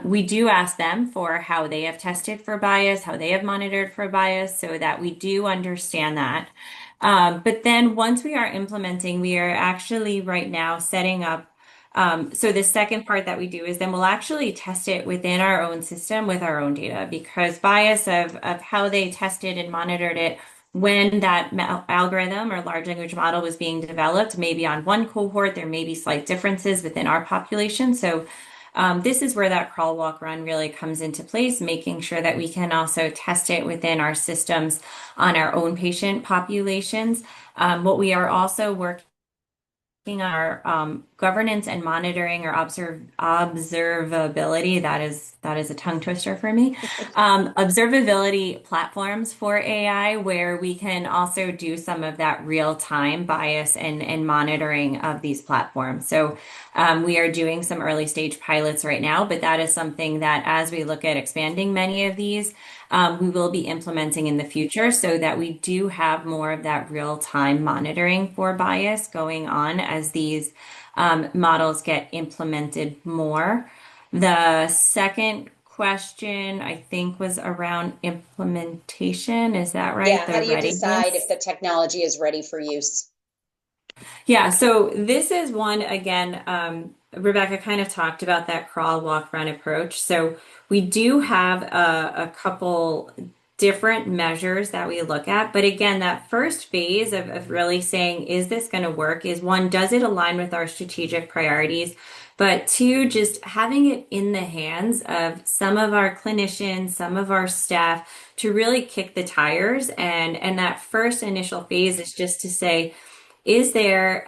We do ask them for how they have tested for bias, how they have monitored for bias, so that we do understand that. But then once we are implementing, we are actually right now setting up. So the second part that we do is then we'll actually test it within our own system with our own data because bias of how they tested and monitored it when that algorithm or large language model was being developed, maybe on one cohort, there may be slight differences within our population. So this is where that crawl, walk, run really comes into place, making sure that we can also test it within our systems on our own patient populations. What we are also working on our governance and monitoring or observability. That is a tongue twister for me. Observability platforms for AI, where we can also do some of that real-time bias and monitoring of these platforms. So we are doing some early stage pilots right now, but that is something that as we look at expanding many of these, we will be implementing in the future so that we do have more of that real-time monitoring for bias going on as these models get implemented more. The second question, I think, was around implementation. Is that right? Yeah, how The do you decide if readiness? the technology is ready for use? Yeah, so this is one again, Rebecca kind of talked about that crawl, walk, run approach. So we do have a couple different measures that we look at. But again, that first phase of really saying, is this going to work? Is one, does it align with our strategic priorities? But two, just having it in the hands of some of our clinicians, some of our staff to really kick the tires. And that first initial phase is just to say, is there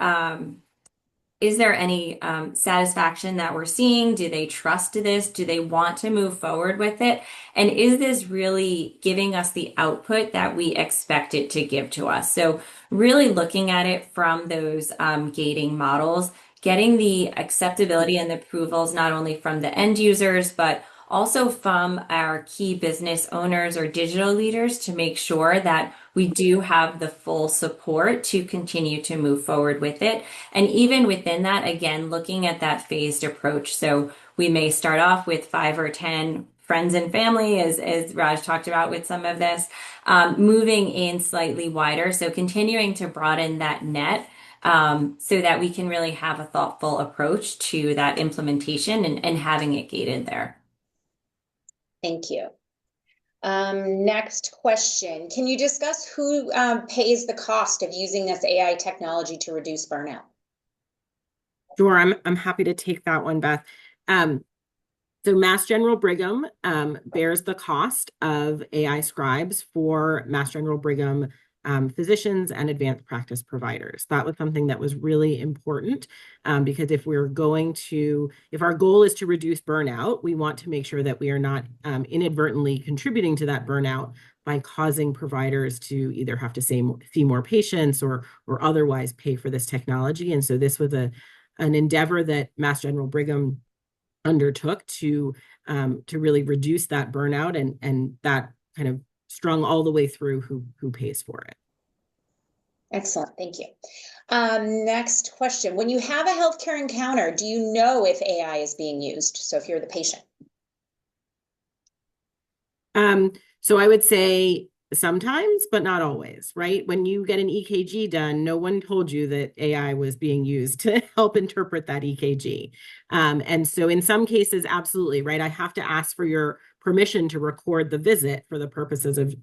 is there any satisfaction that we're seeing? Do they trust this? Do they want to move forward with it? And is this really giving us the output that we expect it to give to us? So really looking at it from those gating models, getting the acceptability and the approvals not only from the end users, but also from our key business owners or digital leaders to make sure that we do have the full support to continue to move forward with it. And even within that, again, looking at that phased approach. So we may start off with 5 or 10 friends and family, as Raj talked about with some of this, moving in slightly wider. So continuing to broaden that net so that we can really have a thoughtful approach to that implementation and having it gated there. Thank you. Next question. Can you discuss who pays the cost of using this AI technology to reduce burnout? Sure, I'm happy to take that one, Beth. So Mass General Brigham bears the cost of AI scribes for Mass General Brigham physicians and advanced practice providers. That was something that was really important because if our goal is to reduce burnout, we want to make sure that we are not inadvertently contributing to that burnout by causing providers to either have to see more patients or otherwise pay for this technology. And so this was an endeavor that Mass General Brigham undertook to really reduce that burnout and that kind of strung all the way through who pays for it. Excellent, thank you. Next question. When you have a healthcare encounter, do you know if AI is being used? So if you're the patient. So I would say sometimes, but not always, right? When you get an EKG done, no one told you that AI was being used to help interpret that EKG. And so in some cases, absolutely, right? I have to ask for your permission to record the visit for the purposes of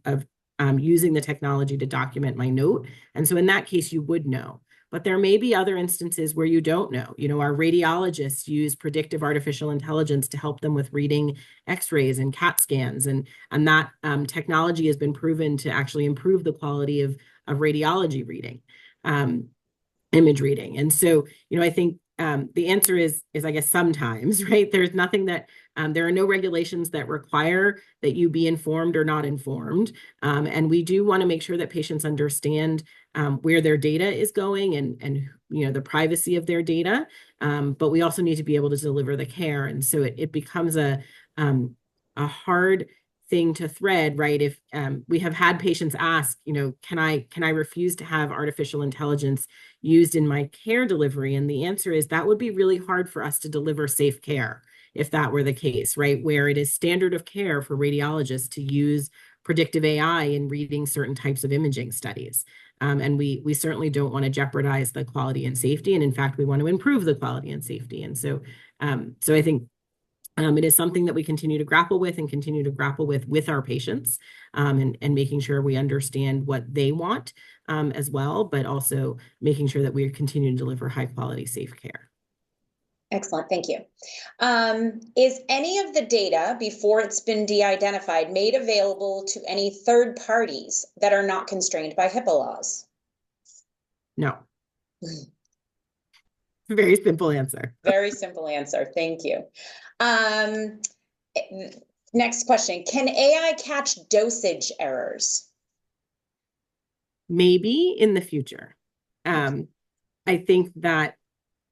using the technology to document my note. And so in that case, you would know. But there may be other instances where you don't know. You know, our radiologists use predictive artificial intelligence to help them with reading X-rays and CAT scans. And that technology has been proven to actually improve the quality of radiology reading, image reading. And so, you know, I think the answer is I guess sometimes, right? There's nothing that there are no regulations that require that you be informed or not informed. And we do want to make sure that patients understand where their data is going and the privacy of their data. But we also need to be able to deliver the care. And so it becomes a hard thing to thread, right? If we have had patients ask, can I refuse to have artificial intelligence used in my care delivery? And the answer is that would be really hard for us to deliver safe care if that were the case, right? Where it is standard of care for radiologists to use predictive AI in reading certain types of imaging studies. And we certainly don't want to jeopardize the quality and safety. And in fact, we want to improve the quality and safety. And so I think it is something that we continue to grapple with and continue to grapple with our patients and making sure we understand what they want as well, but also making sure that we continue to deliver high quality, safe care. Excellent, thank you. Is any of the data before it's been de-identified made available to any third parties that are not constrained by HIPAA laws? No. Very simple answer. Very simple answer, thank you. Next question, can AI catch dosage errors? Maybe in the future. I think that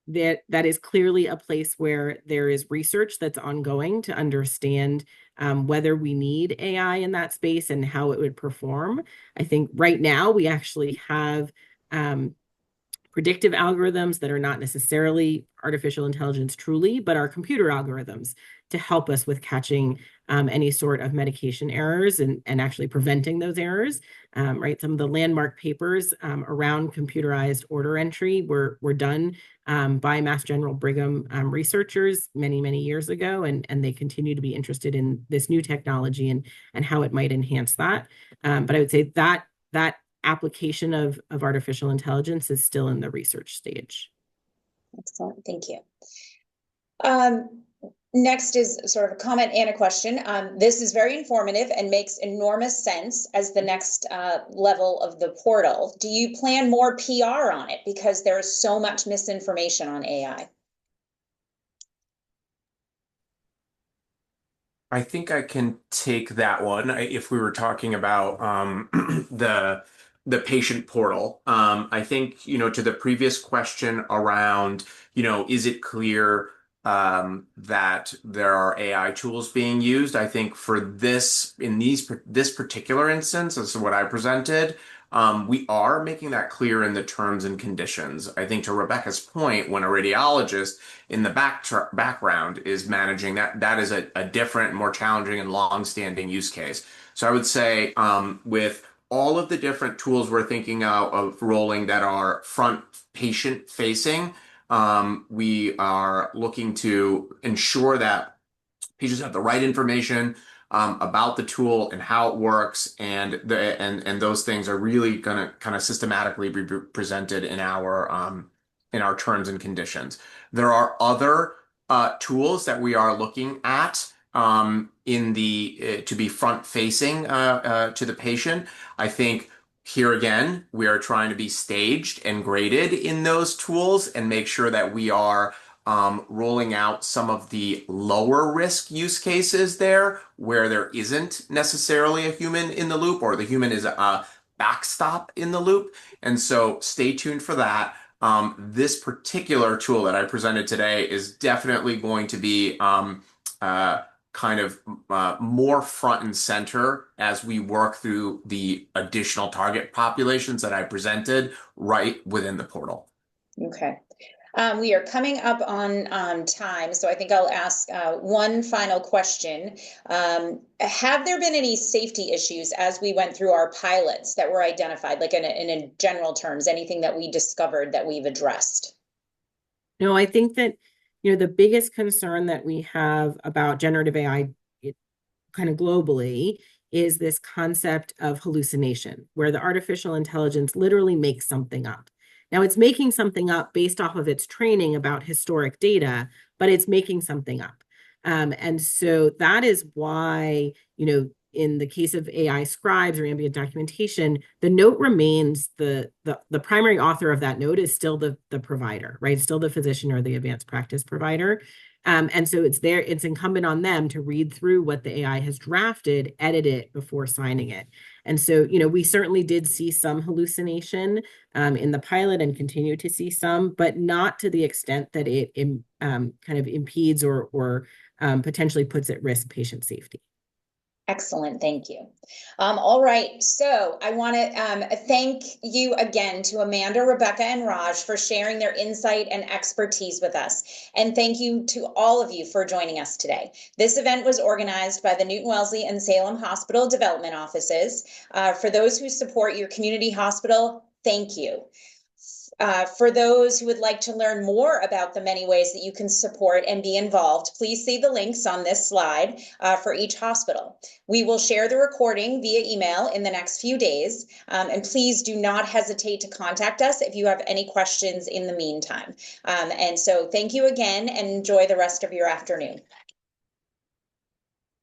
is clearly a place where there is research that's ongoing to understand whether we need AI in that space and how it would perform. I think right now we actually have predictive algorithms that are not necessarily artificial intelligence truly, but are computer algorithms to help us with catching any sort of medication errors and actually preventing those errors, right? Some of the landmark papers around computerized order entry were done by Mass General Brigham researchers many, many years ago, and they continue to be interested in this new technology and how it might enhance that. But I would say that application of artificial intelligence is still in the research stage. Excellent, thank you. Next is sort of a comment and a question. This is very informative and makes enormous sense as the next level of the portal. Do you plan more PR on it? Because there is so much misinformation on AI. I think I can take that one. If we were talking about the patient portal, I think, to the previous question around, is it clear that there are AI tools being used? I think for this particular instance, as what I presented, we are making that clear in the terms and conditions. I think to Rebecca's point, when a radiologist in the background is managing that is a different, more challenging and long-standing use case. So I would say with all of the different tools we're thinking of rolling that are front patient facing, we are looking to ensure that patients have the right information about the tool and how it works, and those things are really going to kind of systematically be presented in our terms and conditions. There are other tools that we are looking at to be front facing to the patient. I think here again, we are trying to be staged and graded in those tools and make sure that we are rolling out some of the lower risk use cases there where there isn't necessarily a human in the loop, or the human is a backstop in the loop. And so stay tuned for that. This particular tool that I presented today is definitely going to be kind of more front and center as we work through the additional target populations that I presented right within the portal. Okay. We are coming up on time, so I think I'll ask one final question. Have there been any safety issues as we went through our pilots that were identified, like in general terms, anything that we discovered that we've addressed? No, I think that the biggest concern that we have about generative AI kind of globally is this concept of hallucination, where the artificial intelligence literally makes something up. Now, it's making something up based off of its training about historic data, but it's making something up. And so that is why, in the case of AI scribes or ambient documentation, the note remains the primary author of that note is still the provider, right? Still the physician or the advanced practice provider. And so it's incumbent on them to read through what the AI has drafted, edit it before signing it. And so, we certainly did see some hallucination in the pilot and continue to see some, but not to the extent that it kind of impedes or potentially puts at risk patient safety. Excellent, thank you. All right, so I want to thank you again to Amanda, Rebecca, and Raj for sharing their insight and expertise with us. And thank you to all of you for joining us today. This event was organized by the Newton-Wellesley and Salem Hospital Development Offices. For those who support your community hospital, thank you. For those who would like to learn more about the many ways that you can support and be involved, please see the links on this slide for each hospital. We will share the recording via email in the next few days, and please do not hesitate to contact us if you have any questions in the meantime. And so thank you again, and enjoy the rest of your afternoon.